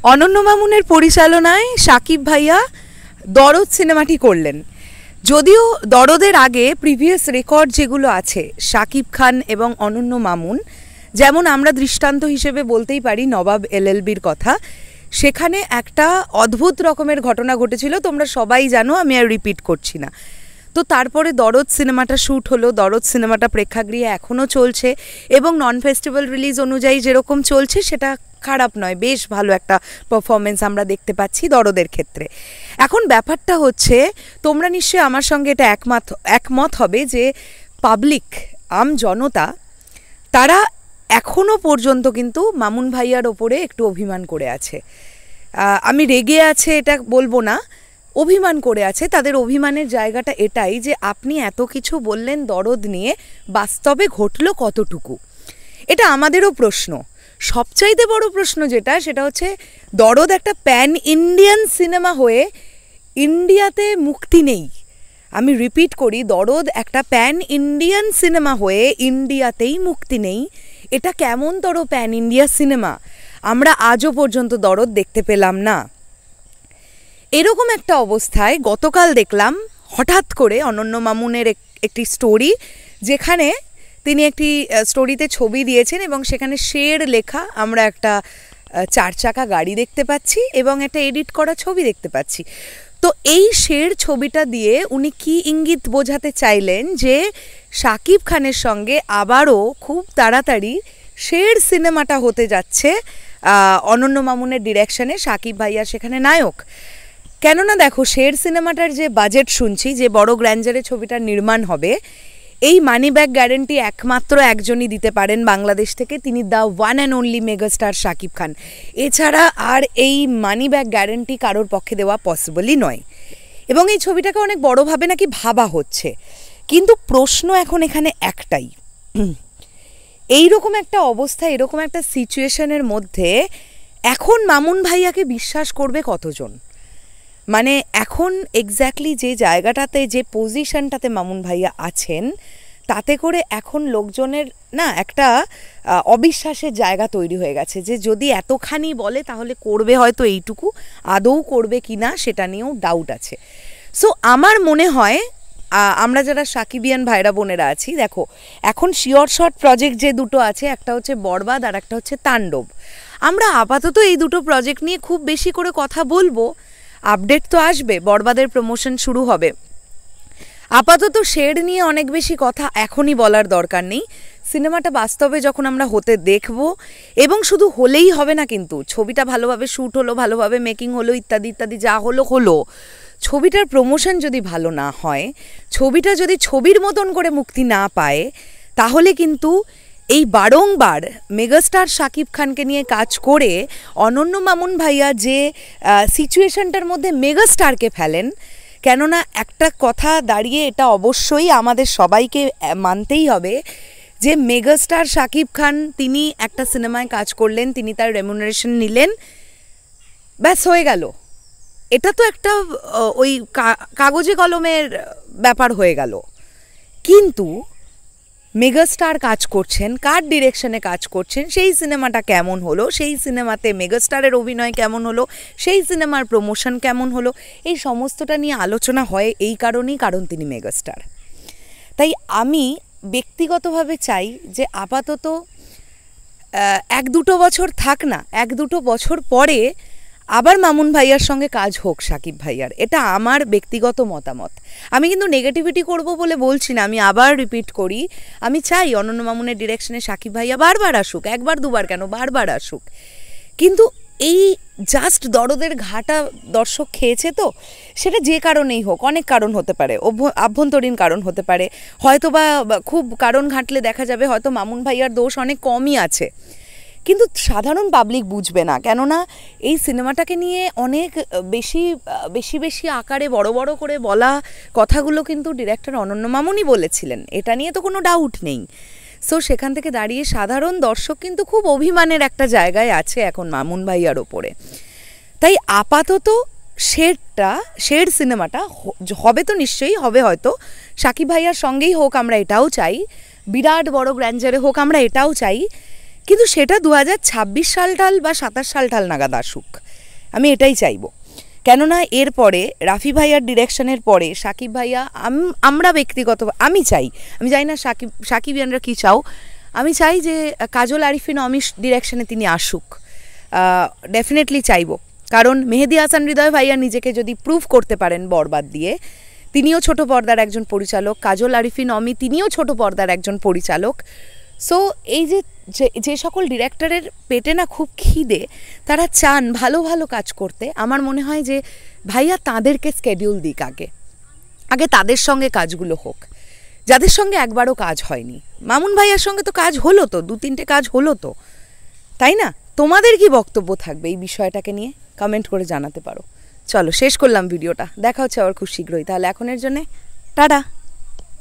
অনন্য মামুনের পরিচালনায় শাকিব ভাইয়া দরদ সিনেমাটি করলেন। যদিও দরদের আগে প্রিভিয়াস রেকর্ড যেগুলো আছে শাকিব খান এবং অনন্য মামুন, যেমন আমরা দৃষ্টান্ত হিসেবে বলতেই পারি নবাব এলএলবির কথা, সেখানে একটা অদ্ভুত রকমের ঘটনা ঘটেছিল, তোমরা সবাই জানো, আমি আর রিপিট করছি না। তো তারপরে দরদ সিনেমাটা শ্যুট হলো, দরদ সিনেমাটা প্রেক্ষাগৃহে এখনও চলছে এবং নন ফেস্টিভ্যাল রিলিজ অনুযায়ী যেরকম চলছে সেটা খারাপ নয়, বেশ ভালো একটা পারফরমেন্স আমরা দেখতে পাচ্ছি দরদের ক্ষেত্রে। এখন ব্যাপারটা হচ্ছে, তোমরা নিশ্চয়ই আমার সঙ্গে এটা একমত হবে যে পাবলিক, আম জনতা, তারা এখনও পর্যন্ত কিন্তু মামুন ভাইয়ার ওপরে একটু অভিমান করে আছে। আমি রেগে আছে এটা বলবো না, অভিমান করে আছে। তাদের অভিমানের জায়গাটা এটাই যে আপনি এত কিছু বললেন দরদ নিয়ে, বাস্তবে ঘটল কতটুকু, এটা আমাদেরও প্রশ্ন। সবচাইতে বড় প্রশ্ন যেটা, সেটা হচ্ছে দরদ একটা প্যান ইন্ডিয়ান সিনেমা হয়ে ইন্ডিয়াতে মুক্তি নেই। আমি রিপিট করি, দরদ একটা প্যান ইন্ডিয়ান সিনেমা হয়ে ইন্ডিয়াতেই মুক্তি নেই। এটা কেমনতর প্যান ইন্ডিয়া সিনেমা, আমরা আজও পর্যন্ত দরদ দেখতে পেলাম না। এরকম একটা অবস্থায় গতকাল দেখলাম হঠাৎ করে অনন্য মামুনের একটি স্টোরি, যেখানে তিনি একটি স্টোরিতে ছবি দিয়েছেন এবং সেখানে শের লেখা আমরা একটা 4 চাকা গাড়ি দেখতে পাচ্ছি এবং একটা এডিট করা ছবি দেখতে পাচ্ছি। তো এই শের ছবিটা দিয়ে উনি কি ইঙ্গিত বোঝাতে চাইলেন যে শাকিব খানের সঙ্গে আবারও খুব তাড়াতাড়ি শের সিনেমাটা হতে যাচ্ছে অনন্য মামুনের ডিরেকশনে, শাকিব ভাইয়া সেখানে নায়ক। কেননা দেখো, শের সিনেমাটার যে বাজেট শুনছি, যে বড় গ্র্যান্ডারে ছবিটার নির্মাণ হবে, এই মানি ব্যাক গ্যারেন্টি একমাত্র একজনই দিতে পারেন বাংলাদেশ থেকে, তিনি the one and only megastar Shakib Khan. এছাড়া আর এই মানি ব্যাক গ্যারেন্টি কারোর পক্ষে দেওয়া পসিবলই নয়। এবং এই ছবিটাকে অনেক বড়োভাবে নাকি ভাবা হচ্ছে। কিন্তু প্রশ্ন এখন এখানে একটাই, এইরকম একটা অবস্থা, এরকম একটা সিচুয়েশনের মধ্যে এখন মামুন ভাইয়াকে বিশ্বাস করবে কতজন? মানে এখন এক্স্যাক্টলি যে জায়গাটাতে, যে পজিশনটাতে মামুন ভাইয়া আছেন, তাতে করে এখন লোকজনের না একটা অবিশ্বাসের জায়গা তৈরি হয়ে গেছে যে যদি এতখানি বলে তাহলে করবে হয়তো এইটুকু, আদৌ করবে কি না সেটা নিয়েও ডাউট আছে। সো আমার মনে হয় আমরা যারা সাকিবিয়ান ভাইরা বোনেরা আছি, দেখো এখন শিওর শট প্রজেক্ট যে দুটো আছে, একটা হচ্ছে বরবাদ আর একটা হচ্ছে তাণ্ডব। আমরা আপাতত এই দুটো প্রজেক্ট নিয়ে খুব বেশি করে কথা বলবো, আপডেট তো আসবে, বরবাদের প্রমোশন শুরু হবে। আপাতত শেড নিয়ে অনেক বেশি কথা এখনই বলার দরকার নেই। সিনেমাটা বাস্তবে যখন আমরা হতে দেখব, এবং শুধু হলেই হবে না, কিন্তু ছবিটা ভালোভাবে শ্যুট হলো, ভালোভাবে মেকিং হলো, ইত্যাদি ইত্যাদি যা হলো, ছবিটার প্রমোশন যদি ভালো না হয়, ছবিটা যদি ছবির মতন করে মুক্তি না পায়, তাহলে কিন্তু এই বারংবার মেগাস্টার শাকিব খানকে নিয়ে কাজ করে অনন্য মামুন ভাইয়া যে সিচুয়েশনটার মধ্যে মেগাস্টারকে ফেলেন, কেননা একটা কথা দাঁড়িয়ে এটা অবশ্যই আমাদের সবাইকে মানতেই হবে যে মেগাস্টার শাকিব খান, তিনি একটা সিনেমায় কাজ করলেন, তিনি তার রেমুনারেশন নিলেন, ব্যাস হয়ে গেল। এটা তো একটা ওই কাগজে কলমের ব্যাপার হয়ে গেল। কিন্তু মেগাস্টার কাজ করছেন, কার ডিরেকশনে কাজ করছেন, সেই সিনেমাটা কেমন হলো, সেই সিনেমাতে মেগাস্টারের অভিনয় কেমন হলো, সেই সিনেমার প্রমোশন কেমন হলো, এই সমস্তটা নিয়ে আলোচনা হয় এই কারণেই, কারণ তিনি মেগাস্টার। তাই আমি ব্যক্তিগতভাবে চাই যে আপাতত 1-2 বছর থাক না, 1-2 বছর পরে আবার মামুন ভাইয়ার সঙ্গে কাজ হোক শাকিব ভাইয়ার, এটা আমার ব্যক্তিগত মতামত। আমি কিন্তু নেগেটিভিটি করব বলে বলছি না, আমি আবার রিপিট করি, আমি চাই অনন্য মামুনের ডিরেকশনে শাকিব ভাইয়া বারবার আসুক, 1-2বার কেন, বারবার আসুক। কিন্তু এই জাস্ট দরদের ঘাটা দর্শক খেয়েছে, তো সেটা যে কারণেই হোক, অনেক কারণ হতে পারে, আভ্যন্তরীণ কারণ হতে পারে, হয়তো বা খুব কারণ ঘাঁটলে দেখা যাবে হয়তো মামুন ভাইয়ার দোষ অনেক কমই আছে, কিন্তু সাধারণ পাবলিক বুঝবে না। কেননা এই সিনেমাটাকে নিয়ে অনেক বেশি আকারে বড় বড় করে বলা কথাগুলো কিন্তু ডিরেক্টর অনন্য মামুনই বলেছিলেন, এটা নিয়ে তো কোনো ডাউট নেই। সো সেখান থেকে দাঁড়িয়ে সাধারণ দর্শক কিন্তু খুব অভিমানের একটা জায়গায় আছে এখন মামুন ভাইয়ার ওপরে। তাই আপাতত শেড সিনেমাটা হবে, তো নিশ্চয়ই হবে, হয়তো শাকিব ভাইয়ার সঙ্গেই হোক, আমরা এটাও চাই, বিরাট বড় গ্র্যান্ডারে হোক, আমরা এটাও চাই, কিন্তু সেটা 2026 সাল বা 27 সাল নাগাদ আসুক। আমি এটাই চাইবো। কেননা এরপরে রাফি ভাইয়ার ডিরেকশনের পরে সাকিব ভাইয়া আমরা ব্যক্তিগত আমি চাই না সাকিবিয়ানরা কী চাও, আমি চাই যে কাজল আরিফিন অমিশ ডিরেকশনে তিনি আসুক, ডেফিনেটলি চাইবো। কারণ মেহেদী হাসান হৃদয় ভাইয়া নিজেকে যদি প্রুভ করতে পারেন বরবাদ দিয়ে, তিনিও ছোট পর্দার একজন পরিচালক, কাজল আরিফিন অমি তিনিও ছোট পর্দার একজন পরিচালক। সো এই যে সকল ডিরেক্টরের পেটে না খুব খিদে, তারা চান ভালো ভালো কাজ করতে, আমার মনে হয় যে ভাইয়া তাদেরকে স্কেডিউল দিক, আগে তাদের সঙ্গে কাজগুলো হোক, যাদের সঙ্গে একবারও কাজ হয়নি। মামুন ভাইয়ার সঙ্গে তো কাজ হলো, তো 2-3টে কাজ হলো তো, তাই না? তোমাদের কি বক্তব্য থাকবে এই বিষয়টাকে নিয়ে? কমেন্ট করে জানাতে পারো। চলো শেষ করলাম ভিডিওটা, দেখা হচ্ছে আবার খুব শীঘ্রই। তাহলে এখনের জন্যে টাটা।